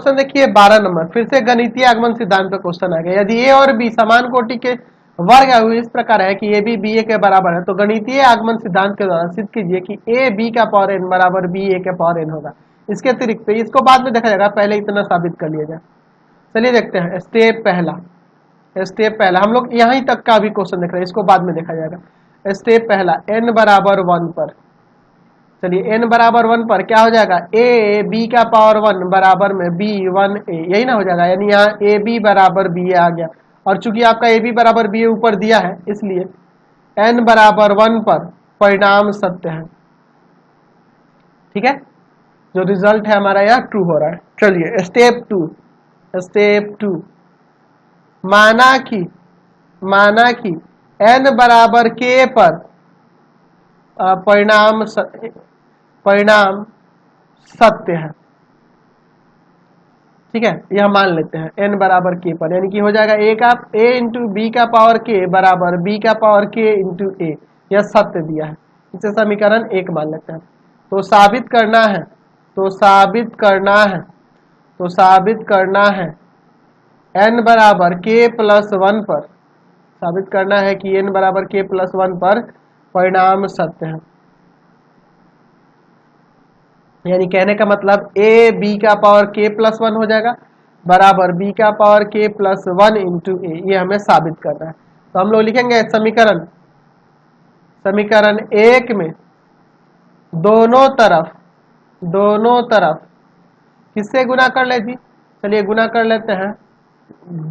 Question देखिए 12 number, फिर से गणितीय आगमन सिद्धांत पे क्वेश्चन आ गया। यदि ए और बी समान कोटि के वर्ग है इस प्रकार है कि ए बी बी ए के बराबर है, तो गणितीय आगमन सिद्धांत के द्वारा सिद्ध कीजिए कि ए बी का पावर एन बराबर बी ए के पावर एन होगा। इसके अतिरिक्त इसको बाद में देखा जाएगा, पहले इतना साबित कर लिया जाए। चलिए देखते हैं स्टेप पहला। स्टेप पहला हम लोग यहीं तक का भी क्वेश्चन देख रहे हैं, इसको बाद में देखा जाएगा। स्टेप पहला एन बराबर 1 पर, चलिए एन बराबर 1 पर क्या हो जाएगा, ए बी का पावर 1 बराबर में बी 1 ए, यही ना हो जाएगा। यानी यहाँ ए बी बराबर बी ए आ गया, और चूंकि आपका ए बी बराबर बी ए ऊपर दिया है इसलिए एन बराबर 1 पर परिणाम सत्य है। ठीक है, जो रिजल्ट है हमारा यहाँ ट्रू हो रहा है। चलिए स्टेप टू माना कि एन बराबर के पर परिणाम सत्य है। ठीक है, यह मान लेते हैं एन बराबर के पर, यानी कि हो जाएगा ए इंटू बी का पावर के बराबर बी का पावर के इंटू ए, यह सत्य दिया है। इसे समीकरण 1 मान लेते हैं। तो साबित करना है एन बराबर के प्लस 1 पर, साबित करना है कि एन बराबर के प्लस 1 पर परिणाम सत्य है। यानी कहने का मतलब ए बी का पावर के प्लस 1 हो जाएगा बराबर बी का पावर के प्लस 1 इंटू ए, ये हमें साबित करना है। तो हम लोग लिखेंगे समीकरण 1 में दोनों तरफ किससे गुना कर ले जी, चलिए गुना कर लेते हैं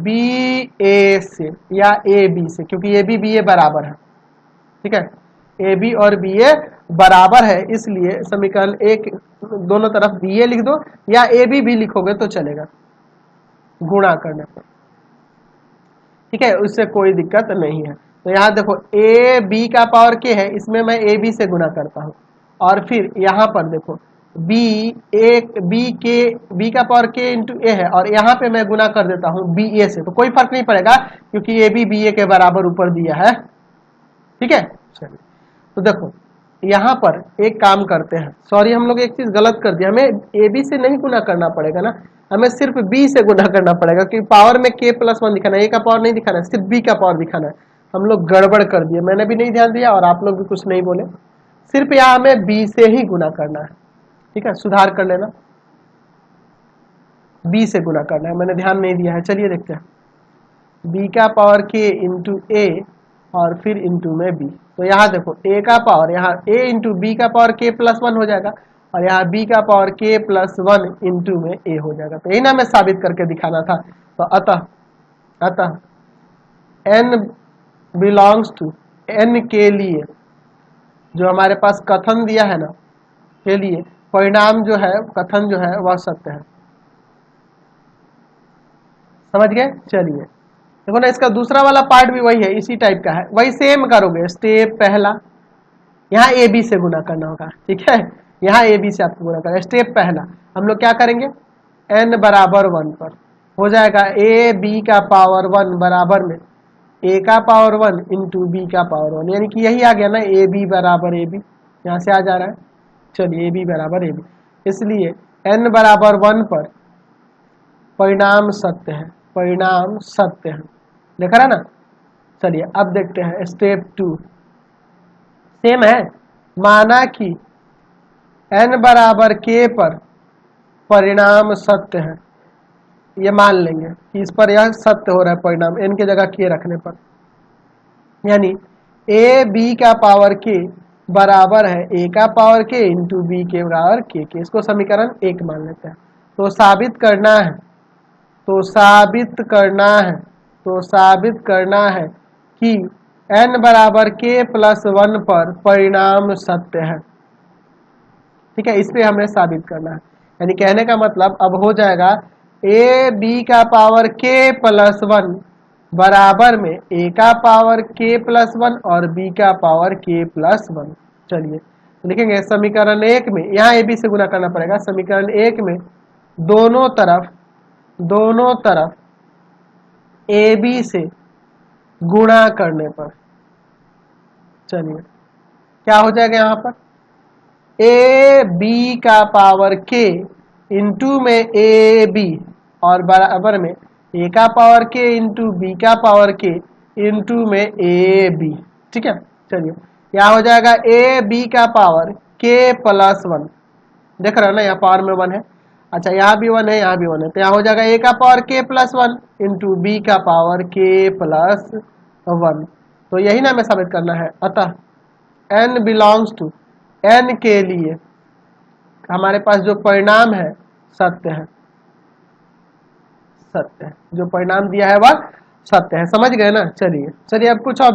बी ए से या ए बी से, क्योंकि ए बी बी ए बराबर है। ठीक है, ए बी और बी ए बराबर है, इसलिए समीकरण 1 दोनों तरफ बी ए लिख दो या ए बी भी लिखोगे तो चलेगा गुणा करने पर। ठीक है, उससे कोई दिक्कत नहीं है। तो यहाँ देखो ए बी का पावर के है, इसमें मैं ए बी से गुणा करता हूँ, और फिर यहाँ पर देखो बी का पावर के इंटू ए है, और यहाँ पे मैं गुना कर देता हूँ बी ए से, तो कोई फर्क नहीं पड़ेगा क्योंकि ए बी ए के बराबर ऊपर दिया है। ठीक है, चलिए तो देखो यहाँ पर एक काम करते हैं, सॉरी हम लोग एक चीज गलत कर दिया, हमें ए बी से नहीं गुना करना पड़ेगा ना, हमें सिर्फ बी से गुना करना पड़ेगा, क्योंकि पावर में के प्लस 1 दिखाना है, ए का पावर नहीं दिखाना है, सिर्फ बी का पावर दिखाना है। हम लोग गड़बड़ कर दिए, मैंने भी नहीं ध्यान दिया और आप लोग भी कुछ नहीं बोले, सिर्फ यहाँ हमें बी से ही गुना करना है। ठीक है, सुधार कर लेना, बी से गुना करना है, मैंने ध्यान नहीं दिया है। चलिए देखते हैं बी का पावर के इंटू ए और फिर इंटू में बी, तो यहाँ देखो ए का पावर यहाँ ए इंटू बी का पावर के प्लस 1 हो जाएगा, और यहाँ बी का पावर के प्लस 1 इंटू में ए हो जाएगा। तो यही ना हमें साबित करके दिखाना था। तो अतः n बिलोंग्स टू n के लिए जो हमारे पास कथन दिया है ना, के लिए परिणाम जो है, कथन जो है वह सत्य है। समझ गए? चलिए देखो ना, इसका दूसरा वाला पार्ट भी वही है, इसी टाइप का है, वही सेम करोगे। स्टेप पहला यहाँ ए बी से गुना करना होगा। ठीक है, यहाँ ए बी से आपको गुना करना। स्टेप पहला हम लोग क्या करेंगे, n बराबर 1 पर हो जाएगा ए बी का पावर 1 बराबर में ए का पावर 1 इंटू बी का पावर 1, यानी कि यही आ गया ना ए बी बराबर ए बी, यहाँ से आ जा रहा है। चलिए ए बी बराबर ए बी, इसलिए n बराबर 1 पर परिणाम सत्य है, परिणाम सत्य है। देखा रहा ना। चलिए अब देखते हैं स्टेप 2, सेम है, माना कि n बराबर k पर परिणाम सत्य है, ये मान लेंगे कि इस पर यह सत्य हो रहा है परिणाम n के जगह k रखने पर, यानी ए बी का पावर k बराबर है ए का पावर k इंटू बी के बराबर k, इसको समीकरण 1 मान लेते हैं। तो साबित करना है कि n बराबर k प्लस 1 पर परिणाम सत्य है। ठीक है, इस पे हमें साबित करना है, यानी कहने का मतलब अब हो जाएगा ए बी का पावर k प्लस 1 बराबर में ए का पावर k प्लस 1 और बी का पावर k प्लस 1। चलिए लिखेंगे समीकरण 1 में, यहाँ ए बी से गुना करना पड़ेगा। समीकरण 1 में दोनों तरफ ए बी से गुणा करने पर, चलिए क्या हो जाएगा, यहाँ पर ए बी का पावर k इंटू में ए बी और बराबर में ए का पावर के इंटू बी का पावर के इंटू में ए बी। ठीक है, चलिए यहाँ हो जाएगा ए बी का पावर के प्लस 1, देख रहे हो ना यहाँ पावर में 1 है। अच्छा यहाँ भी 1 है, यहाँ भी 1 है, तो यहाँ हो जाएगा ए का पावर के प्लस 1 इंटू बी का पावर के प्लस 1। तो यही ना हमें साबित करना है। अतः n बिलोंग्स टू, n के लिए हमारे पास जो परिणाम है सत्य है, सत्य है, जो परिणाम दिया है वह सत्य है। समझ गए ना। चलिए अब कुछ और